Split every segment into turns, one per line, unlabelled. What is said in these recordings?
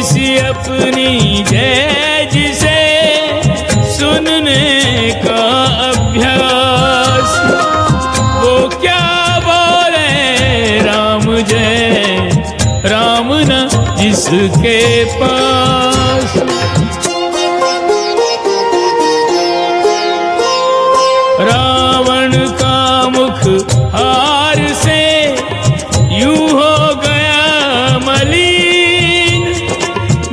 किसी अपनी जय जिसे सुनने का अभ्यास, वो क्या बोले राम जय राम न जिसके पास। रावण का मुख हार से यूं हो गया मलिन,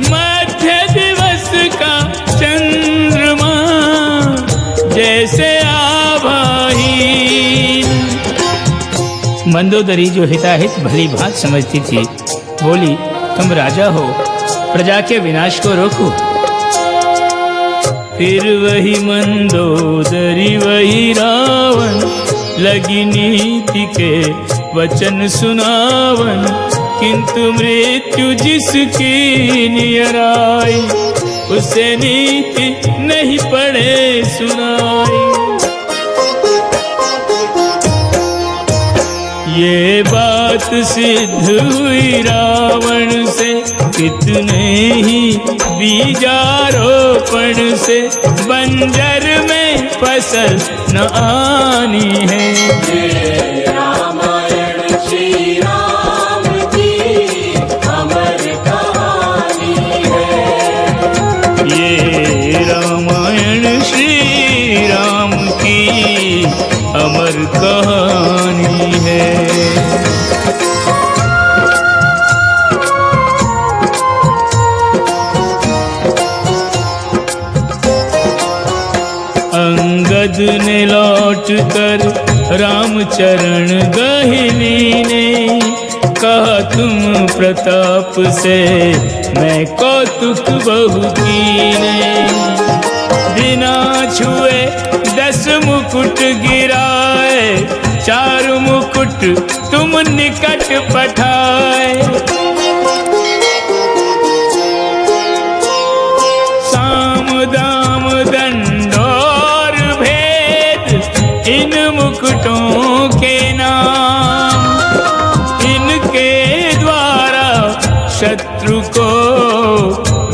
मध्य दिवस का चंद्रमा जैसे आभाहीन। मंदोदरी जो हिताहित भली भांति समझती थी, बोली तुम राजा हो, प्रजा के विनाश को रोको। फिर वही मंदोदरी वही रावण, लगी नीति के वचन सुनावन। किंतु मृत्यु जिसकी नियर आई, उसे नीति नहीं पड़े सुनाई। ये बात सिद्ध हुई रावण से, कितने ही बीजारोपण से बंजर में फसल न आनी है।
ये रामायण श्री राम की अमर कहानी है।
ये रामायण श्री राम की अमर कहानी है। अंगद ने लौट कर राम चरण गहिनी ने, कहा तुम प्रताप से मैं कौतुक बहु कीने। बिना छुए 10 मुकुट गिराए, 4 मुकुट तुम निकट पठाए। साम दाम दंड और भेद इन मुकुटों के नाम, इनके द्वारा शत्रु को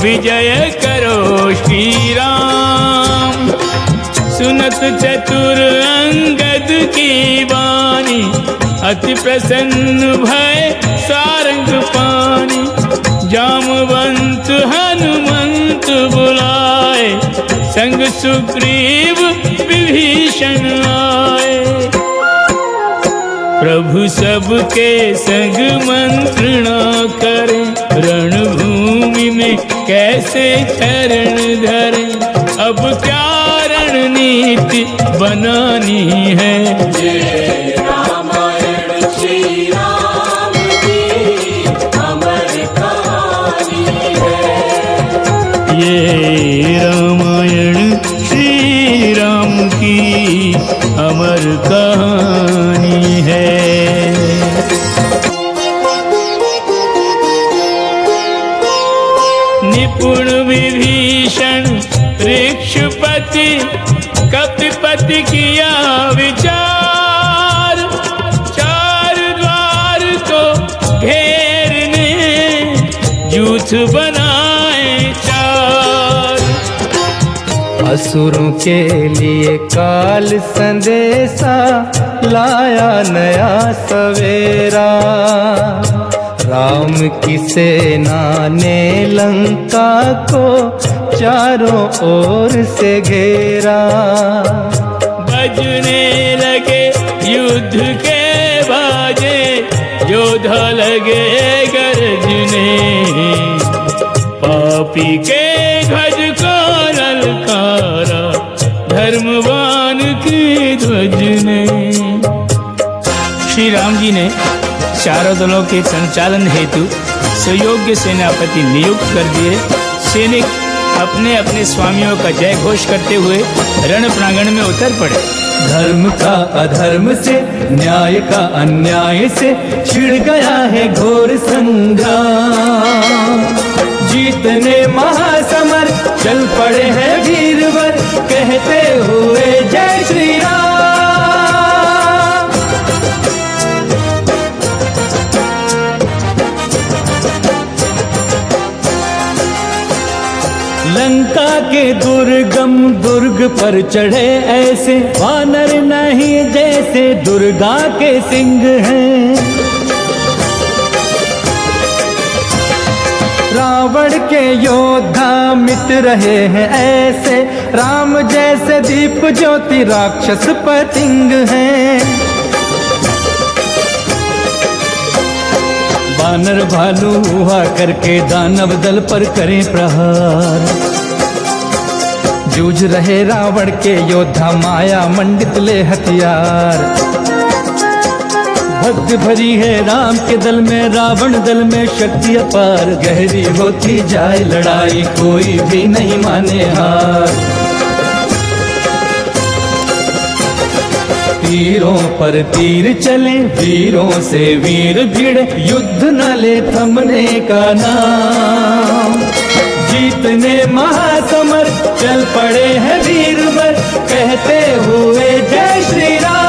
विजय करो श्री राम। सुनत चतुर अंगद की वाणी, अति प्रसन्न भय सारंग पानी। जामवंत हनुमंत बुलाए, संग सुग्रीव विभीषण आए। प्रभु सबके संग मंत्रणा करें, रणभूमि में कैसे चरण धरें। अब क्या रणनीति बनानी है।
ये रामायण श्री राम की अमर कहानी है।
ये रामायण श्री राम की अमर कहानी है। निपुण विभीषण ऋक्षपति कपिपति किया विचार, 4 द्वार को घेरने जूथ बनाए 4।
असुरों के लिए काल संदेशा लाया नया सवेरा। राम की सेना ने लंका को चारों ओर से घेरा।
बजने लगे युद्ध के बाजे, योद्धा लगे गरजने। पापी के ध्वज को ललकारा, धर्मवान की ध्वज ने। श्री राम जी ने चारों दलों के संचालन हेतु सुयोग्य सेनापति नियुक्त कर दिए। सैनिक अपने अपने स्वामियों का जय घोष करते हुए रण प्रांगण में उतर पड़े।
धर्म का अधर्म से, न्याय का अन्याय से छिड़ गया है घोर संग्राम। जीतने महासमर चल पड़े हैं वीरवर, कहते हुए जय श्री राम। के दुर्गम दुर्ग पर चढ़े ऐसे वानर नहीं जैसे दुर्गा के सिंह हैं। रावण के योद्धा मिट रहे हैं ऐसे राम जैसे दीप ज्योति राक्षस पतिंग हैं। वानर भालू हुआ करके दानव दल पर करें प्रहार। जूझ रहे रावण के योद्धा माया मंडित ले हथियार। भक्ति भरी है राम के दल में रावण दल में शक्ति अपार। गहरी होती जाए लड़ाई कोई भी नहीं माने हार। तीरों पर तीर चले वीरों से वीर भिड़े युद्ध न ले थमने का नाम। जीतने महासमर चल पड़े हैं वीरवर कहते हुए जय श्री राम।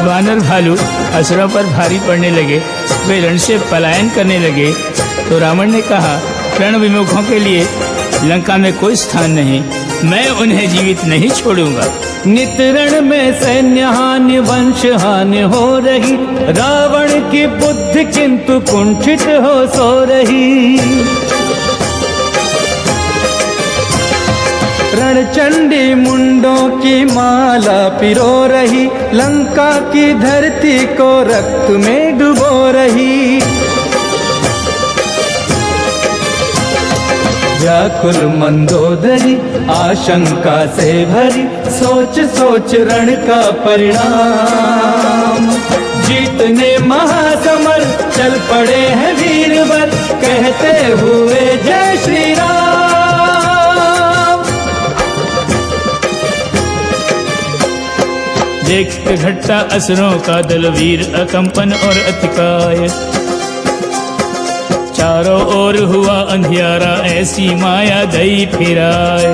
वानर भालू असुरों पर भारी पड़ने लगे, वे रण से पलायन करने लगे। तो रावण ने कहा, रण विमुखों के लिए लंका में कोई स्थान नहीं, मैं उन्हें जीवित नहीं छोड़ूंगा।
नित रण में सैन्य हानि वंश हानि हो रही। रावण की बुद्धि किंतु कुंठित हो सो रही। रणचंडी मुंडों की माला पिरो रही। लंका की धरती को रक्त में डुबो रही। व्याकुल मंदोदरी आशंका से भरी सोच सोच रण का परिणाम। जीतने महासमर चल पड़े हैं वीरवर कहते हुए जय श्री राम।
देखते घटता असुरों का दल वीर अकंपन और अतिकाय। चारों ओर हुआ अंधियारा ऐसी माया दई फिराए।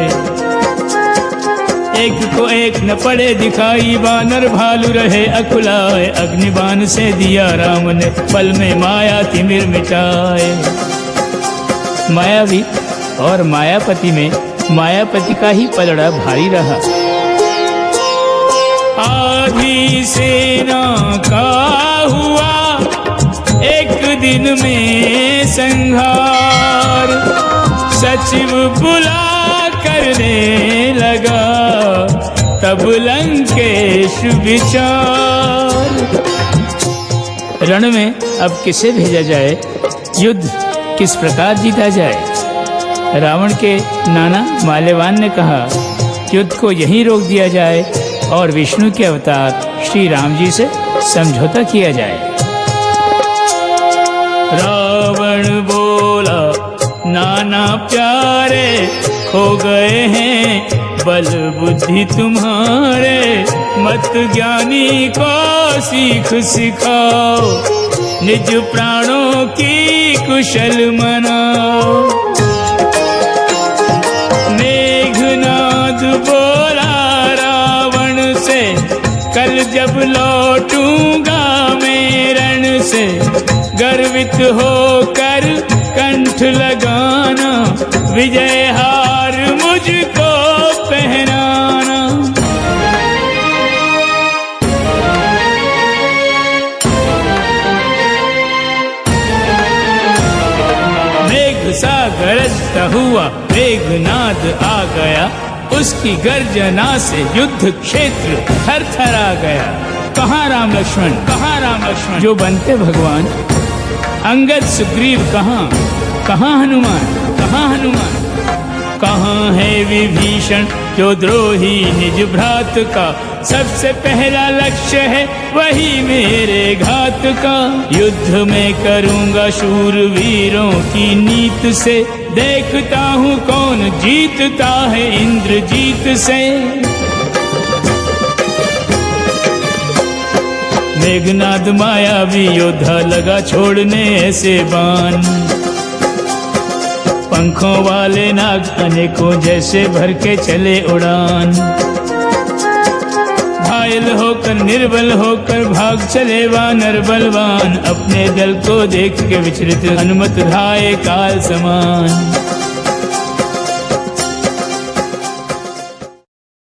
एक को एक न पड़े दिखाई वानर भालू रहे अकुलाए। अग्निबाण से दिया राम ने पल में माया तिमिर मिटाए। मायावी और मायापति में मायापति का ही पलड़ा भारी रहा। आधी सेना का हुआ एक दिन में संहार। सचिव बुला करने लगा तब लंकेश विचार। रण में अब किसे भेजा जाए, युद्ध किस प्रकार जीता जाए। रावण के नाना माल्यवान ने कहा, युद्ध को यहीं रोक दिया जाए और विष्णु के अवतार श्री राम जी से समझौता किया जाए। रावण बोला, नाना प्यारे खो गए हैं बल बुद्धि तुम्हारे। मत ज्ञानी को सीख सिखाओ निज प्राणों की कुशल मनाओ। मेघनाद बोला रावण से, कल जब लौटूंगा मैं रण से। गर्वित होकर कंठ लगाना विजय हार मुझको पहनाना। मेघ सा गरजता हुआ मेघनाद आ गया। उसकी गर्जना से युद्ध क्षेत्र थरथरा गया। कहाँ राम लक्ष्मण, कहाँ राम लक्ष्मण जो बनते भगवान। अंगद सुग्रीव कहाँ, कहाँ हनुमान, कहाँ हनुमान। कहाँ है विभीषण जो द्रोही निज भ्रात का। सबसे पहला लक्ष्य है वही मेरे घात का। युद्ध में करूँगा शूर वीरों की नीत से। देखता हूँ कौन जीतता है इंद्रजीत से। मेघनाद मायावी योद्धा लगा छोड़ने ऐसे बाण। पंखों वाले नाग अनेकों जैसे भर के चले उड़ान। घायल होकर निर्बल होकर भाग चले वानर बलवान। अपने दल को देख के विचलित हनुमत धाये काल समान।